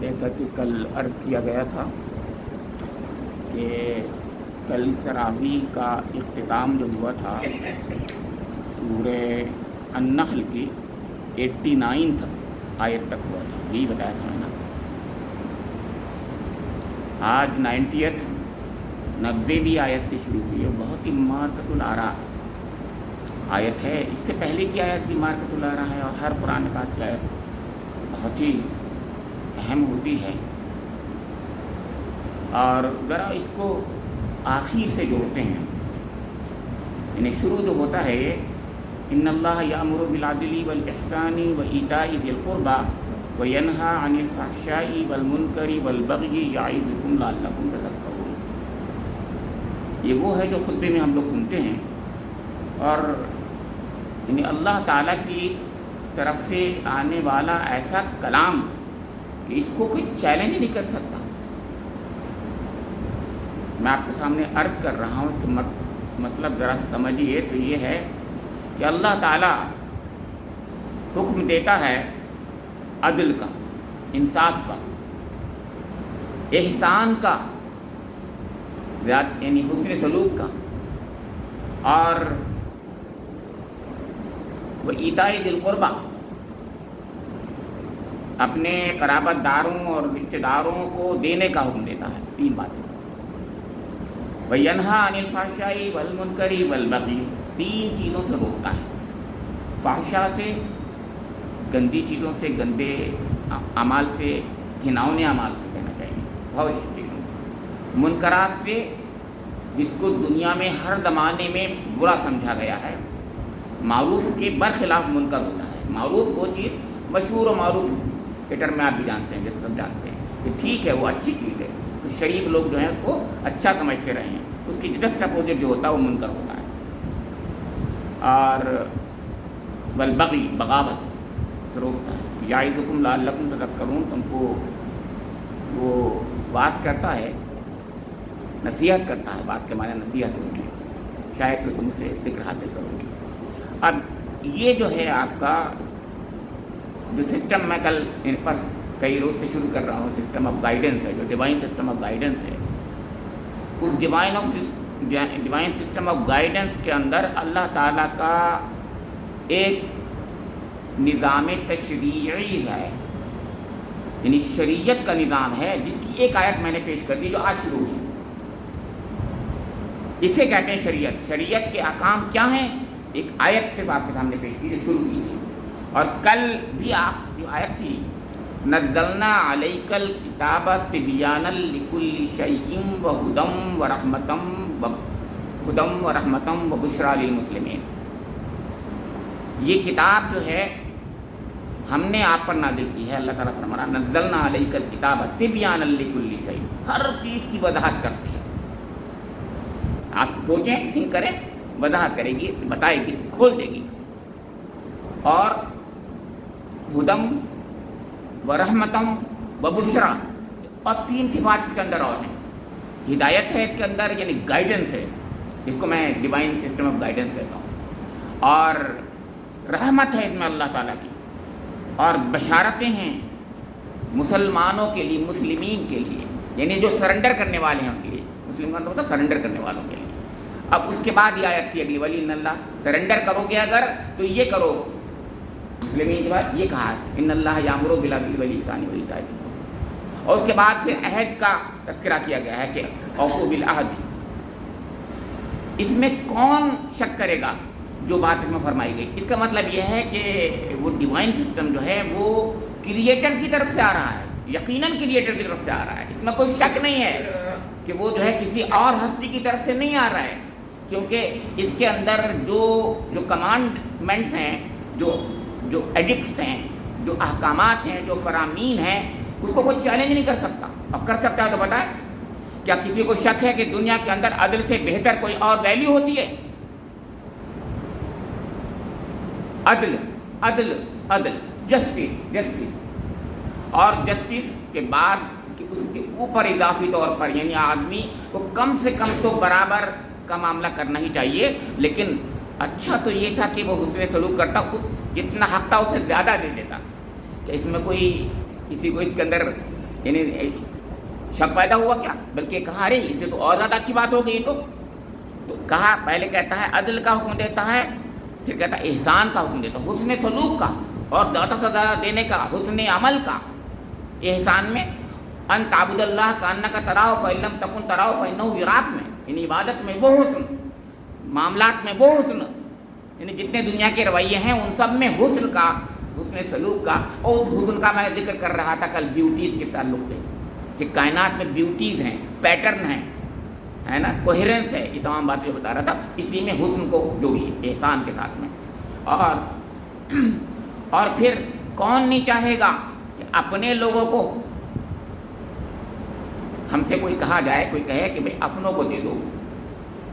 جیسا کہ کل عرض کیا گیا تھا کہ کل تراویح کا اختتام جو ہوا تھا سورہ النحل کی 89 آیت تک ہوا تھا، یہی بتایا تھا میں نے۔ آج 90ویں آیت سے شروع ہوئی ہے، بہت ہی مارکۃ الآراء آیت ہے۔ اس سے پہلے کی آیت بھی مارکۃ الآراء ہے، اور ہر قرآن پاک کی آیت بہت ہی اہم ہوتی ہے۔ اور ذرا اس کو آخر سے جوڑتے ہیں، یعنی شروع جو ہوتا ہے یہ ان اللہ یامر بالعدل والاحسان وایتاء ذی القربى وینہی عن الفحشاء والمنکر والبغی یعظکم لعلکم تذکرون۔ یہ وہ ہے جو خطبے میں ہم لوگ سنتے ہیں، اور یعنی اللہ تعالیٰ کی طرف سے آنے والا ایسا کلام کہ اس کو کوئی چیلنج نہیں کر سکتا۔ میں آپ کے سامنے عرض کر رہا ہوں کہ مطلب ذرا سمجھیے تو یہ ہے کہ اللہ تعالیٰ حکم دیتا ہے عدل کا، انصاف کا، احسان کا، یعنی حسن سلوک کا، اور وایتاء ذی القربى، اپنے قرابت داروں اور رشتہ داروں کو دینے کا حکم دیتا ہے۔ 3 باتیں۔ وینہی عن الفحشاء والمنکر والبغی، 3 چیزوں سے روکتا ہے۔ فحشاء سے، گندی چیزوں سے، گندے اعمال سے، گھناؤنے اعمال سے کہنا چاہیے، فحش چیزوں سے۔ منکرات سے، جس کو دنیا میں ہر زمانے میں برا سمجھا گیا ہے۔ معروف کے برخلاف منکر ہوتا ہے۔ معروف وہ چیز، مشہور و معروف کے ٹرم میں آپ بھی جانتے ہیں، جب سب جانتے ہیں کہ ٹھیک ہے وہ اچھی چیز ہے، تو شریف لوگ جو ہیں اس کو اچھا سمجھتے رہے ہیں، اس کی جسٹ اپوزٹ جو ہوتا ہے وہ منکر ہوتا ہے۔ اور والبغی، بغاوت روکتا ہے۔ یعظکم لعلکم تذکرون، تم کو وہ واعظ کرتا ہے، نصیحت کرتا ہے، بات کے معنی نصیحت ہوتی ہے، شاید کہ تم سے ذکر حاصل کرو گی۔ اب یہ جو ہے آپ کا جو سسٹم میں کل ان پر کئی روز سے شروع کر رہا ہوں، سسٹم آف گائیڈنس ہے، جو ڈیوائن سسٹم آف گائیڈنس ہے، اس ڈیوائن سسٹم آف گائیڈنس کے اندر اللہ تعالیٰ کا ایک نظام تشریعی ہے، یعنی شریعت کا نظام ہے، جس کی ایک آیت میں نے پیش کر دی جو آج شروع ہوئی۔ اسے کہتے ہیں شریعت۔ شریعت کے احکام کیا ہیں؟ ایک آیت صرف آپ کے سامنے پیش کی جو شروع کی تھی، اور کل بھی جو آیت تھی نزلنا علیک الکتاب تبیانا لکل شیء ہدی ورحمۃ وبشریٰ للمسلمین۔ یہ کتاب جو ہے ہم نے آپ پر نازل کی ہے، اللہ تعالیٰ فرما رہا نزلنا علیک الکتاب تبیانا لکل شیء، ہر چیز کی وضاحت کرتی ہے۔ آپ سوچیں، تھنک کریں، وضاحت کرے گی، بتائے گی، کھول دے گی۔ اور ہدم ورحمتم وبشریٰ، اور 3 صفات اس کے اندر اور ہیں۔ ہدایت ہے اس کے اندر، یعنی گائیڈنس ہے، جس کو میں ڈیوائن سسٹم آف گائیڈنس کہتا ہوں، اور رحمت ہے اس میں اللہ تعالیٰ کی، اور بشارتیں ہیں مسلمانوں کے لیے، مسلمین کے لیے، یعنی جو سرنڈر کرنے والے ہیں ان کے لیے۔ مسلمان ہوتا سرنڈر کرنے والوں کے لیے۔ اب اس کے بعد یہ آیت تھی اگلی والی، ان اللہ، سرنڈر کرو گے اگر تو یہ کرو، مسلمین کے بعد یہ کہا ہے ان اللہ یامر بالعدل والاحسان وایتاء ذی القربى، اور اس کے بعد پھر عہد کا تذکرہ کیا گیا ہے کہ اوفوا بالعہد۔ اس میں کون شک کرے گا جو بات اس میں فرمائی گئی؟ اس کا مطلب یہ ہے کہ وہ ڈیوائن سسٹم جو ہے وہ کریٹر کی طرف سے آ رہا ہے، یقیناً کریٹر کی طرف سے آ رہا ہے، اس میں کوئی شک نہیں ہے کہ وہ جو ہے کسی اور ہستی کی طرف سے نہیں آ رہا ہے، کیونکہ اس کے اندر جو کمانڈمنٹس ہیں، جو ایڈکٹس ہیں، جو احکامات ہیں، جو فرامین ہیں، اس کو کوئی چیلنج نہیں کر سکتا۔ اب کر سکتا ہے تو بتائیں، کیا کسی کو شک ہے کہ دنیا کے اندر عدل سے بہتر کوئی اور ویلیو ہوتی ہے؟ عدل، عدل، عدل، جسٹس، اور جسٹس کے بعد کہ اس کے اوپر اضافی طور پر، یعنی آدمی کو کم سے کم تو برابر کا معاملہ کرنا ہی چاہیے، لیکن اچھا تو یہ تھا کہ وہ حسن سلوک کرتا، جتنا حق تھا اسے زیادہ دے دیتا، کہ اس میں کوئی کسی کو اس کے اندر یعنی شک پیدا ہوا کیا، بلکہ کہا ارے اس سے تو اور زیادہ اچھی بات ہو گئی. تو کہا پہلے کہتا ہے عدل کا حکم دیتا ہے، پھر کہتا ہے احسان کا حکم دیتا ہے، حسن سلوک کا اور زیادہ سے زیادہ دینے کا، حسن عمل کا. احسان میں ان تعبد اللہ کانک تراہ فإن لم تکن تراہ فإنہ یراک میں، یعنی عبادت میں وہ حسن، معاملات میں وہ حسن، یعنی جتنے دنیا کے رویے ہیں ان سب میں حسن کا، حسن سلوک کا. اور اس حسن کا میں ذکر کر رہا تھا کل بیوٹیز کے تعلق سے کہ کائنات میں بیوٹیز ہیں، پیٹرن ہیں، ہے نا، کوہیرنس ہے. یہ تمام باتیں جو بتا رہا تھا اسی میں حسن کو جوڑیے احسان کے ساتھ میں. اور پھر کون نہیں چاہے گا کہ اپنے لوگوں کو، ہم سے کوئی کہا جائے، کوئی کہے کہ بھائی اپنوں کو دے دو،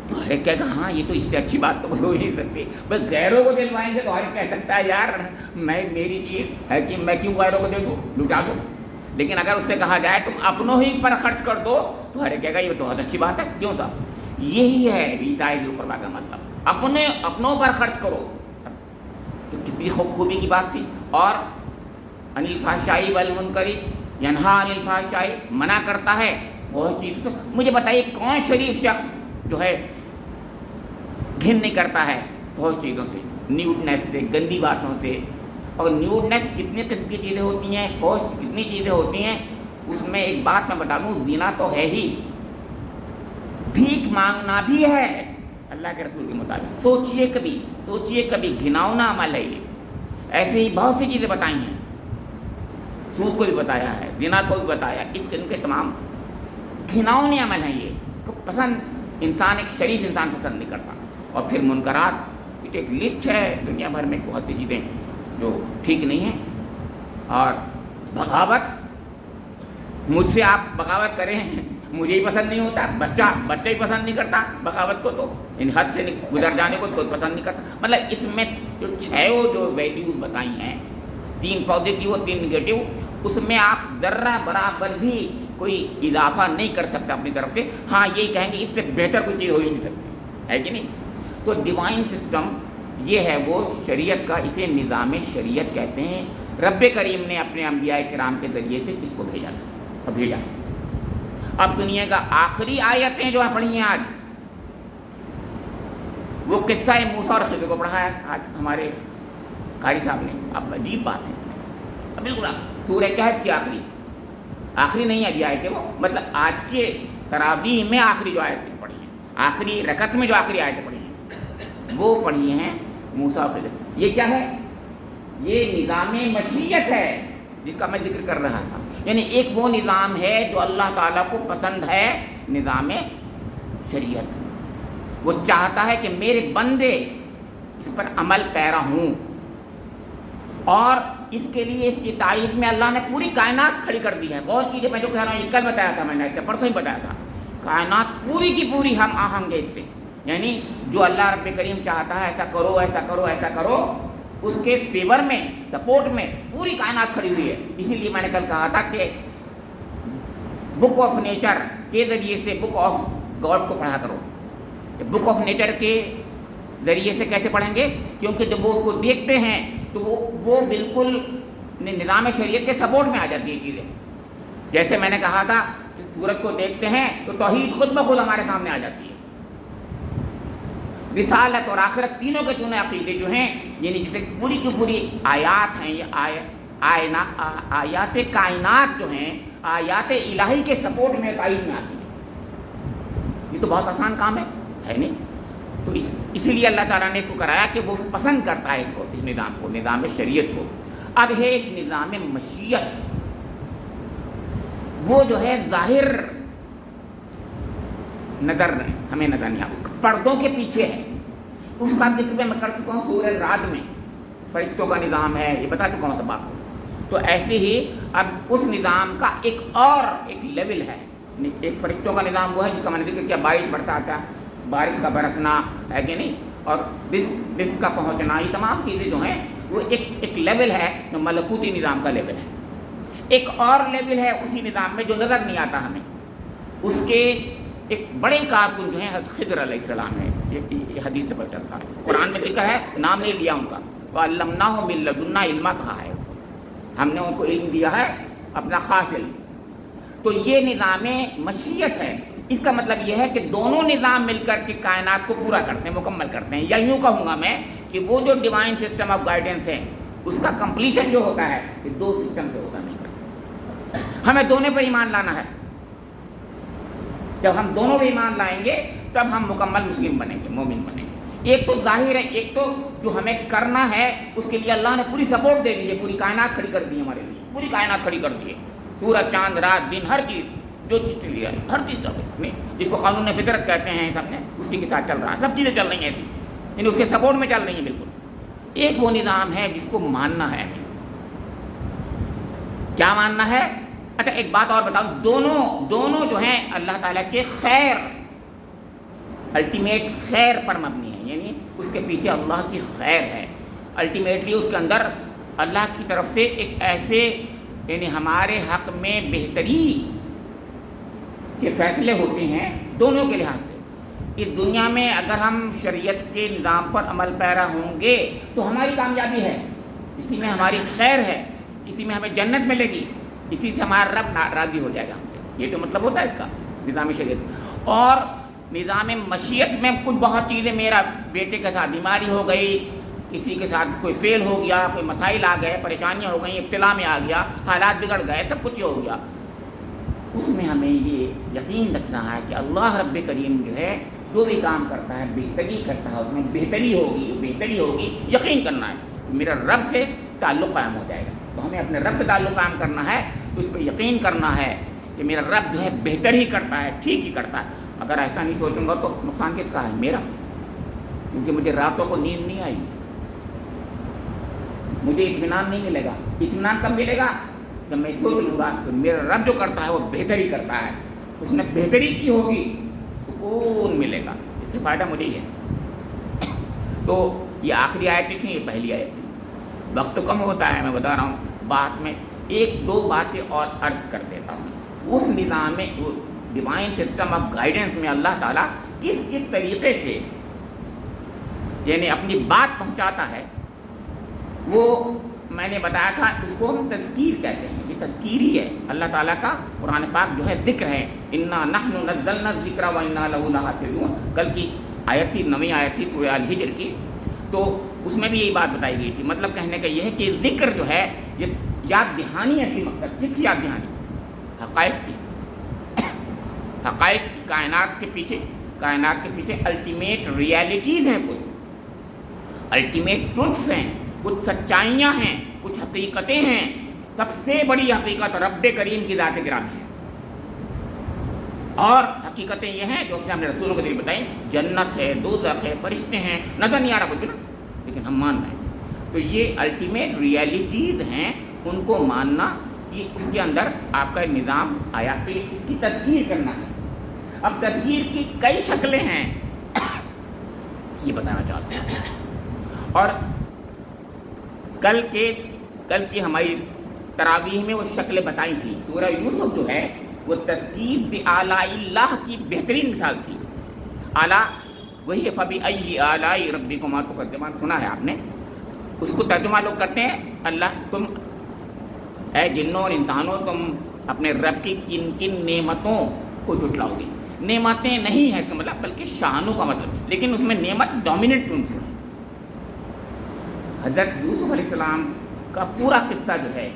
تو ہر ایک کہے گا ہاں یہ تو اس سے اچھی بات تو ہو ہی نہیں سکتی. بس غیروں کو دلوائیں گے تو ہر ایک کہہ سکتا ہے یار میں میری چیز ہے کہ میں کیوں غیروں کو دے دوں، لٹا دوں. لیکن اگر اس سے کہا جائے تم اپنوں ہی پر خرچ کر دو تو ہر ایک کہے گا یہ تو بہت اچھی بات ہے. کیوں صاحب؟ یہی ہے ایتاء ذی القربیٰ کا مطلب، اپنوں پر خرچ کرو. تو کتنی خوبی کی بات تھی. اور عن الفحشاء والمنکر ینہیٰ عن الفحشاء، منع کرتا ہے بہت چیز سے. مجھے بتائیے کون شریف شخص جو ہے گھن نہیں کرتا ہے بہت چیزوں سے، نیوڈنیس سے، گندی باتوں سے. اور نیوڈنیس کتنی قسم کی چیزیں ہوتی ہیں، فوج کتنی چیزیں ہوتی ہیں. اس میں ایک بات میں بتا دوں، زنا تو ہے ہی، بھیک مانگنا بھی ہے اللہ کے رسول کے مطابق. سوچئے کبھی گھناؤنا عمل ہے یہ. ایسے ہی بہت سی چیزیں بتائی ہیں، سود کو بھی بتایا ہے، زنا کو بھی بتایا. اس قسم کے تمام گھناؤنے عمل ہیں. یہ کو پسند انسان، ایک شریف انسان پسند نہیں کرتا. اور پھر منکرات کی ایک لسٹ ہے دنیا بھر میں، بہت سی چیزیں جو ٹھیک نہیں ہیں. اور بغاوت، مجھ سے آپ بغاوت کریں مجھے ہی پسند نہیں ہوتا، بچہ ہی پسند نہیں کرتا بغاوت کو، تو ان حد سے گزر جانے کو کوئی پسند نہیں کرتا. مطلب اس میں جو جو ویلیوز بتائی ہیں، 3 پازیٹیو اور 3 نگیٹیو، اس میں آپ ذرہ برابر بھی کوئی اضافہ نہیں کر سکتا اپنی طرف سے. ہاں یہی کہیں گے اس سے بہتر کوئی چیز ہو ہی نہیں سکتی، ہے کہ نہیں. تو ڈیوائن سسٹم یہ ہے وہ شریعت کا، اسے نظام شریعت کہتے ہیں. رب کریم نے اپنے انبیاء کرام کے ذریعے سے اس کو بھیجا. اب سنیے گا آخری آیتیں جو پڑھی ہیں آج، وہ قصہ موسیٰ اور خضر کو پڑھایا آج ہمارے قاری صاحب نے. اب عجیب بات ہے، بالکل سورہ کہف کی آخری نہیں ابھی آئے تھے وہ، مطلب آج کے تراویح میں آخری جو آیتیں پڑھی ہیں، آخری رکعت میں جو آخری آیتیں پڑھی ہیں وہ پڑھی ہیں موسیٰ اور خضر. یہ کیا ہے؟ یہ نظام مشیت ہے جس کا میں ذکر کر رہا تھا. یعنی ایک وہ نظام ہے جو اللہ تعالیٰ کو پسند ہے، نظام شریعت. وہ چاہتا ہے کہ میرے بندے اس پر عمل پیرا ہوں. اور اس کے لیے اس کی تائید میں اللہ نے پوری کائنات کھڑی کر دی ہے. بہت چیزیں میں جو کہہ رہا ہوں یہ کل بتایا تھا میں نے، ایسے پرسوں ہی بتایا تھا. کائنات پوری کی پوری ہم آہنگ ہے اس سے. یعنی جو اللہ رب کریم چاہتا ہے ایسا کرو ایسا کرو ایسا کرو، اس کے فیور میں، سپورٹ میں پوری کائنات کھڑی ہوئی ہے. اسی لیے میں نے کل کہا تھا کہ بک آف نیچر کے ذریعے سے بک آف گاڈ کو پڑھا کرو. بک آف نیچر کے ذریعے سے کیسے پڑھیں گے؟ کیونکہ جب وہ اس کو دیکھتے ہیں تو وہ بالکل نظام شریعت کے سپورٹ میں آ جاتی ہے چیزیں. جیسے میں نے کہا تھا کہ سورج کو دیکھتے ہیں تو توحید خود بخود ہمارے سامنے آ جاتی ہے. رسالت اور آخرت تینوں کے تینوں عقیدے جو ہیں، یعنی جسے پوری کی پوری آیات ہیں، یہ آیات کائنات جو ہیں آیات الہی کے سپورٹ میں تائید میں آتی ہیں. یہ تو بہت آسان کام ہے نہیں؟ تو اسی لیے اللہ تعالیٰ نے اس کو کرایا کہ وہ پسند کرتا ہے اس کو، اس نظام کو، نظام شریعت کو. اب ہے ایک نظام مشیت، وہ جو ہے ظاہر نظر ہمیں نظر نہیں آتا، پردوں کے پیچھے ہے. اس کا ذکر میں کر چکا ہوں سورہ رعد میں، فرشتوں کا نظام ہے یہ بتا چکا ہوں سب آپ کو. تو ایسے ہی اب اس نظام کا ایک لیول ہے. ایک فرشتوں کا نظام وہ ہے جس کا میں نے ذکر کیا، بارش برساتا، بارش کا برسنا ہے کہ نہیں، اور رزق کا پہنچنا، یہ تمام چیزیں جو ہیں وہ ایک لیول ہے جو ملکوتی نظام کا لیول ہے. ایک اور لیول ہے اسی نظام میں جو نظر نہیں آتا ہمیں. اس کے ایک بڑے کارکن جو ہیں خضر علیہ السلام ہے. یہ حدیث سے پتہ چلتا ہے، قرآن میں ذکر ہے، نام نہیں لیا ان کا. وَعَلَّمْنَاهُ مِن لَّدُنَّا عِلْمًا کہا ہے، ہم نے ان کو علم دیا ہے اپنا خاص علم. تو یہ نظام مشیت ہے. اس کا مطلب یہ ہے کہ دونوں نظام مل کر کے کائنات کو پورا کرتے ہیں, مکمل کرتے ہیں. یا یوں کہوں گا میں کہ وہ جو ڈیوائن سسٹم آف گائیڈنس ہے اس کا کمپلیشن جو ہوتا ہے یہ دو سسٹم سے ہوتا نہیں کرتا. ہمیں دونوں پہ ایمان لانا ہے. جب ہم دونوں پہ ایمان لائیں گے تب ہم مکمل مسلم بنیں گے, مومن بنیں گے. ایک تو ظاہر ہے, ایک تو جو ہمیں کرنا ہے اس کے لیے اللہ نے پوری سپورٹ دے دی ہے, پوری کائنات کھڑی کر دی ہے ہمارے لیے, پوری کائنات کھڑی کر دی ہے. سورج, چاند, رات, دن, ہر چیز جو چیز چل رہی ہے, ہر چیز جس کو قانون فطرت کہتے ہیں سب نے, اسی کے ساتھ چل رہا ہے. سب چیزیں چل رہی ہیں ایسی, یعنی اس کے سپورٹ میں چل رہی ہیں بالکل. ایک وہ نظام ہے جس کو ماننا ہے. کیا ماننا ہے؟ اچھا ایک بات اور بتاؤں, دونوں جو ہیں اللہ تعالیٰ کے خیر, الٹیمیٹ خیر پر مبنی ہے. یعنی اس کے پیچھے اللہ کی خیر ہے. الٹیمیٹلی اس کے اندر اللہ کی طرف سے ایک ایسے یعنی ہمارے حق میں بہتری کے فیصلے ہوتے ہیں دونوں کے لحاظ سے. اس دنیا میں اگر ہم شریعت کے نظام پر عمل پیرا ہوں گے تو ہماری کامیابی ہے, اسی میں ہماری خیر ہے, اسی میں ہمیں جنت ملے گی, اسی سے ہمارا رب راضی ہو جائے گا ہم سے. یہ تو مطلب ہوتا ہے اس کا نظام شریعت. اور نظام مشیت میں کچھ بہت چیزیں, میرا بیٹے کے ساتھ بیماری ہو گئی, کسی کے ساتھ کوئی فیل ہو گیا, کوئی مسائل آ گئے, پریشانیاں ہو گئیں, ابتلا میں آ گیا, حالات بگڑ گئے, سب کچھ ہو گیا. اس میں ہمیں یہ یقین رکھنا ہے کہ اللہ رب کریم جو ہے جو بھی کام کرتا ہے بہتری کرتا ہے, اس میں بہتری ہوگی, یقین کرنا ہے. میرا رب سے تعلق قائم ہو جائے گا. تو ہمیں اپنے رب سے تعلق قائم کرنا ہے, تو اس پہ یقین کرنا ہے کہ میرا رب جو ہے بہتر ہی کرتا ہے, ٹھیک ہی کرتا ہے. اگر ایسا نہیں سوچوں گا تو نقصان کس کا ہے؟ میرا. کیونکہ مجھے راتوں کو نیند نہیں آئی, مجھے اطمینان نہیں ملے گا. اطمینان کب ملے گا؟ جب میں سوچ لوں گا کہ میرا رب جو کرتا ہے وہ بہتری کرتا ہے, اس نے بہتری کی ہوگی, سکون ملے گا. اس سے فائدہ مجھے ہی ہے. تو یہ آخری آیت تھی, یہ پہلی آیت تھی. وقت کم ہوتا ہے, میں بتا رہا ہوں. بات میں ایک دو باتیں اور عرض کر دیتا ہوں. اس نظام میں ڈیوائن سسٹم آف گائیڈنس میں اللہ تعالیٰ کس طریقے سے یعنی اپنی بات پہنچاتا ہے, وہ میں نے بتایا تھا. اس کو ہم تذکیر کہتے ہیں. یہ تذکیر ہی ہے. اللہ تعالیٰ کا قرآن پاک جو ہے ذکر ہے. انا نحن نزلنا الذکر وانا لہ لحافظون. کل کی آیت تھی, 9ویں آیت تھی سورہ الحجر کی. تو اس میں بھی یہی بات بتائی گئی تھی. مطلب کہنے کا یہ ہے کہ ذکر جو ہے یہ یاد دہانی ہے. اصلی مقصد کس کی یاد دہانی؟ حقائق کی. حقائق کائنات کے پیچھے الٹیمیٹ ریالٹیز ہیں, کچھ الٹیمیٹ ٹروتھس ہیں, کچھ سچائیاں ہیں, کچھ حقیقتیں ہیں. سب سے بڑی حقیقت رب کریم کی ذات گرامی ہے. اور حقیقتیں یہ ہیں جو ہم نے رسولوں کے ذریعے بتائیں. جنت ہے, دوزخ ہے, فرشتے ہیں, نظر نہیں آ رہا کچھ نا, لیکن ہم مان رہے ہیں. تو یہ الٹیمیٹ ریالٹیز ہیں, ان کو ماننا, یہ اس کے اندر آپ کا نظام آیا. تو اس کی تذکیر کرنا ہے. اب تذکیر کی کئی شکلیں ہیں, یہ بتانا چاہتے ہیں. اور کل کی ہماری تراویح میں وہ شکلیں بتائی تھیں. سورہ یوسف جو ہے وہ تذکیر بآلاء اللہ کی بہترین مثال تھی. اعلیٰ وہی فبأي آلاء ربكما تكذبان, سنا ہے آپ نے. اس کو ترجمہ لوگ کرتے ہیں اللہ تم اے جنوں اور انسانوں تم اپنے رب کی کن کن نعمتوں کو جھٹلاؤ گے. نعمتیں نہیں ہے اس کا مطلب, بلکہ شانوں کا مطلب. لیکن اس میں نعمت ڈومیننٹ عنصر ہے. حضرت یوسف علیہ السلام کا پورا قصہ جو ہے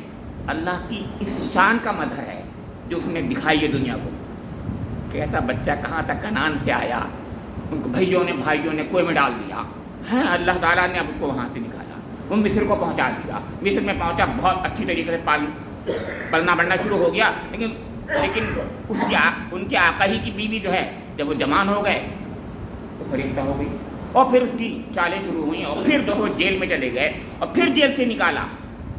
اللہ کی اس شان کا مظہر ہے جو اس نے دکھائی ہے دنیا کو. کیسا بچہ کہاں تک کنعان سے آیا, ان کو بھائیوں نے کنویں میں ڈال دیا ہے. اللہ تعالیٰ نے اب کو وہاں سے نکالا, ان مصر کو پہنچا دیا. مصر میں پہنچا, بہت اچھی طریقے سے پلنا بڑھنا شروع ہو گیا. لیکن ان کے آقا ہی کی بیوی جو ہے جب وہ جوان ہو گئے تو فریفتہ ہو گئی, اور پھر اس کی چالیں شروع ہوئیں, اور پھر جو جیل میں چلے گئے, اور پھر جیل سے نکالا.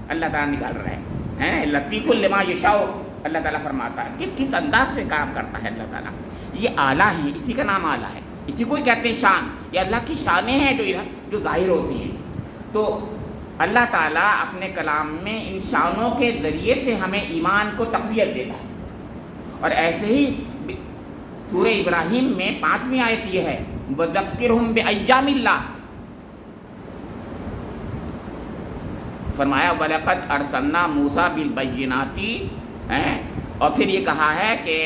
اللہ تعالیٰ نکال رہا ہے. لطیف لما یشاء, اللہ تعالیٰ فرماتا ہے کس انداز سے کام کرتا ہے اللہ تعالیٰ. یہ اعلیٰ ہیں, اسی کا نام اعلیٰ ہے. اسی کو ہی کہتے ہیں شان. یہ اللہ کی شانیں ہیں جو ظاہر ہوتی ہیں. تو اللہ تعالیٰ اپنے کلام میں ان شانوں کے ذریعے سے ہمیں ایمان کو تقویت دیتا ہے. اور ایسے ہی سورہ ابراہیم میں 5ویں آیت یہ ہے وَذَكِّرْهُمْ بِأَيَّامِ اللَّهِ. فرمایا وَلَقَدْ أَرْسَلْنَا مُوسَىٰ بِالْبَيِّنَاتِ اور پھر یہ کہا ہے کہ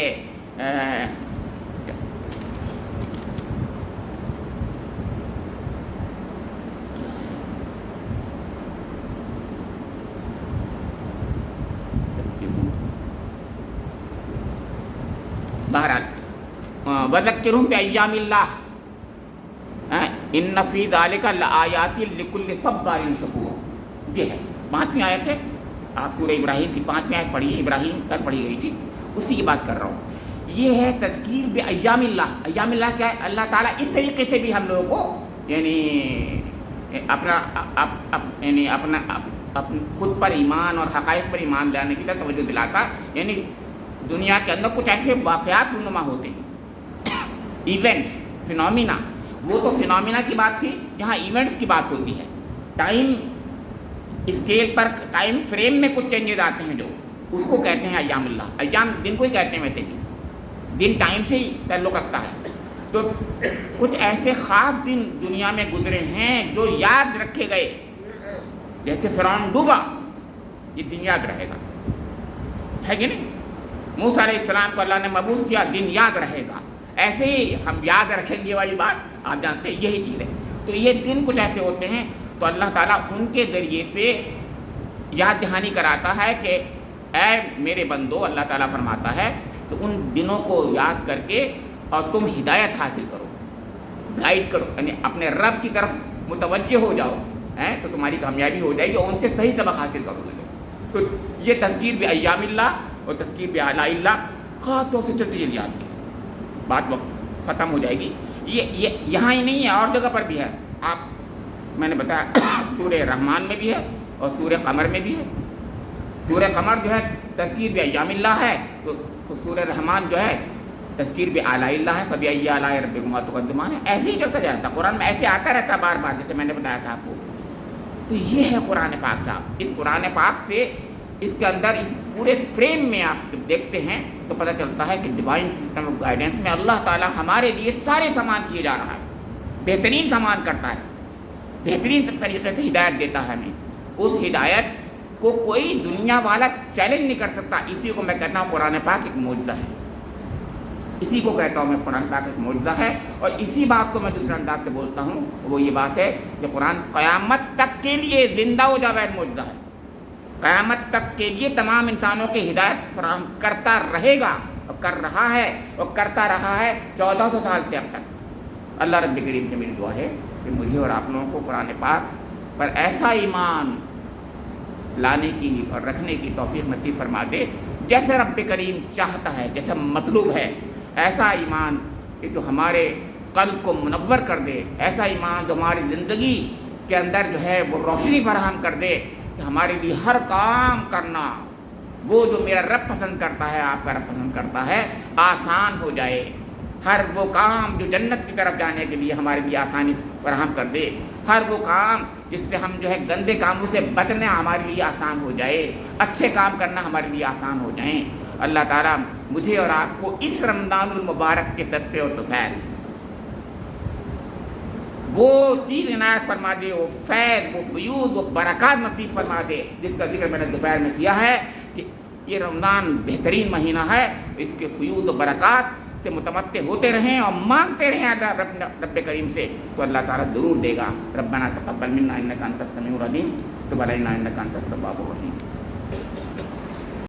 بہرحال وذکرہم بایام اللہ ان فی ذالک لآیات لکل صبار شکور. یہ ہے 5ویں آیت ہے. آپ سورہ ابراہیم کی 5ویں آیت پڑھیے. ابراہیم کل پڑھی گئی تھی، اسی کی بات کر رہا ہوں. یہ ہے تذکیر بایام اللہ. ایام اللہ کیا ہے؟ اللہ تعالیٰ اس طریقے سے بھی ہم لوگوں کو یعنی اپنا خود پر ایمان اور حقائق پر ایمان لانے کی طرف توجہ دلاتا. یعنی دنیا کے اندر کچھ ایسے واقعات رونما ہوتے ہیں، ایونٹ، فنومینا. وہ تو فنومینا کی بات تھی، یہاں ایونٹس کی بات ہوتی ہے. ٹائم اسکیل پر، ٹائم فریم میں کچھ چینجز آتے ہیں جو اس کو کہتے ہیں ایام اللہ. ایام دن کو ہی کہتے ہیں، ویسے بھی دن ٹائم سے ہی تعلق رکھتا ہے. تو کچھ ایسے خاص دن دنیا میں گزرے ہیں جو یاد رکھے گئے. جیسے فرعون ڈوبا، یہ دن یاد رہے گا، ہے کہ نہیں؟ موسیٰ علیہ السلام کو اللہ نے مبعوث کیا، دن یاد رہے گا. ایسے ہی ہم یاد رکھیں گے والی بات آپ جانتے ہیں، یہی چیز ہے. تو یہ دن کچھ ایسے ہوتے ہیں تو اللہ تعالیٰ ان کے ذریعے سے یاد دہانی کراتا ہے کہ اے میرے بندو، اللہ تعالیٰ فرماتا ہے کہ ان دنوں کو یاد کر کے اور تم ہدایت حاصل کرو، گائیڈ کرو، یعنی اپنے رب کی طرف متوجہ ہو جاؤ، تو تمہاری کامیابی ہو جائے گی اور ان سے صحیح سبق حاصل کرو گے. تو یہ تذکیر بایام اللہ اور تذکیر بآلاء اللہ خاص طور سے چلتی چلی آتی ہے. بات وقت ختم ہو جائے گی. یہ یہاں ہی نہیں ہے، اور جگہ پر بھی ہے. میں نے بتایا سورہ رحمان میں بھی ہے اور سورہ قمر میں بھی ہے. سورہ قمر جو ہے تذکیر بایام اللہ ہے، تو سورہ رحمان جو ہے تذکیر بآلاء اللہ ہے. فبأي آلاء ربكما تكذبان ہے. ایسے ہی چلتا جاتا ہے. قرآن میں ایسے آتا رہتا بار بار، جیسے میں نے بتایا تھا آپ کو. تو یہ ہے قرآن پاک صاحب. اس قرآن پاک سے اس کے اندر اس پورے فریم میں آپ دیکھتے ہیں تو پتہ چلتا ہے کہ ڈیوائن سسٹم آف گائیڈنس میں اللہ تعالیٰ ہمارے لیے سارے سامان کیے جا رہا ہے. بہترین سامان کرتا ہے، بہترین طریقے سے ہدایت دیتا ہے ہمیں. اس ہدایت کو کوئی دنیا والا چیلنج نہیں کر سکتا. اسی کو میں کہتا ہوں قرآن پاک ایک معجزہ ہے. اسی کو کہتا ہوں میں قرآن پاک ایک معجزہ ہے. اور اسی بات کو میں دوسرے انداز سے بولتا ہوں، وہ یہ بات ہے کہ قرآن قیامت تک کے لیے زندہ و جاوید معجزہ ہے. قیامت تک کے لیے تمام انسانوں کی ہدایت فراہم کرتا رہے گا اور کر رہا ہے اور کرتا رہا ہے 1400 سال سے اب تک. اللہ رب کریم سے میری دعا ہے کہ مجھے اور آپ لوگوں کو قرآن پاک پر ایسا ایمان لانے کی اور رکھنے کی توفیق نصیب فرما دے جیسے رب کریم چاہتا ہے، جیسا مطلوب ہے. ایسا ایمان کہ جو ہمارے قلب کو منور کر دے، ایسا ایمان جو ہماری زندگی کے اندر جو ہے وہ روشنی فراہم کر دے کہ ہمارے لیے ہر کام کرنا وہ جو میرا رب پسند کرتا ہے، آپ کا رب پسند کرتا ہے، آسان ہو جائے. ہر وہ کام جو جنت کی طرف جانے کے لیے ہمارے لیے آسانی فراہم کر دے. ہر وہ کام جس سے ہم جو ہے گندے کاموں سے بچنا ہمارے لیے آسان ہو جائے، اچھے کام کرنا ہمارے لیے آسان ہو جائیں. اللہ تعالیٰ مجھے اور آپ کو اس رمضان المبارک کے صدقے اور طفیل وہ چیز عنایت فرما دے، وہ فیض، وہ فیوز، وہ برکات نصیب فرما دے جس کا ذکر میں نے دوپہر میں کیا ہے کہ یہ رمضان بہترین مہینہ ہے. اس کے فیوز و برکات سے متمتع ہوتے رہیں اور مانگتے رہیں اللہ رب کریم سے، تو اللہ تعالیٰ ضرور دے گا. ربنا تقبل منا انک انت السمیع العلیم وتب علینا انک انت التواب الرحیم.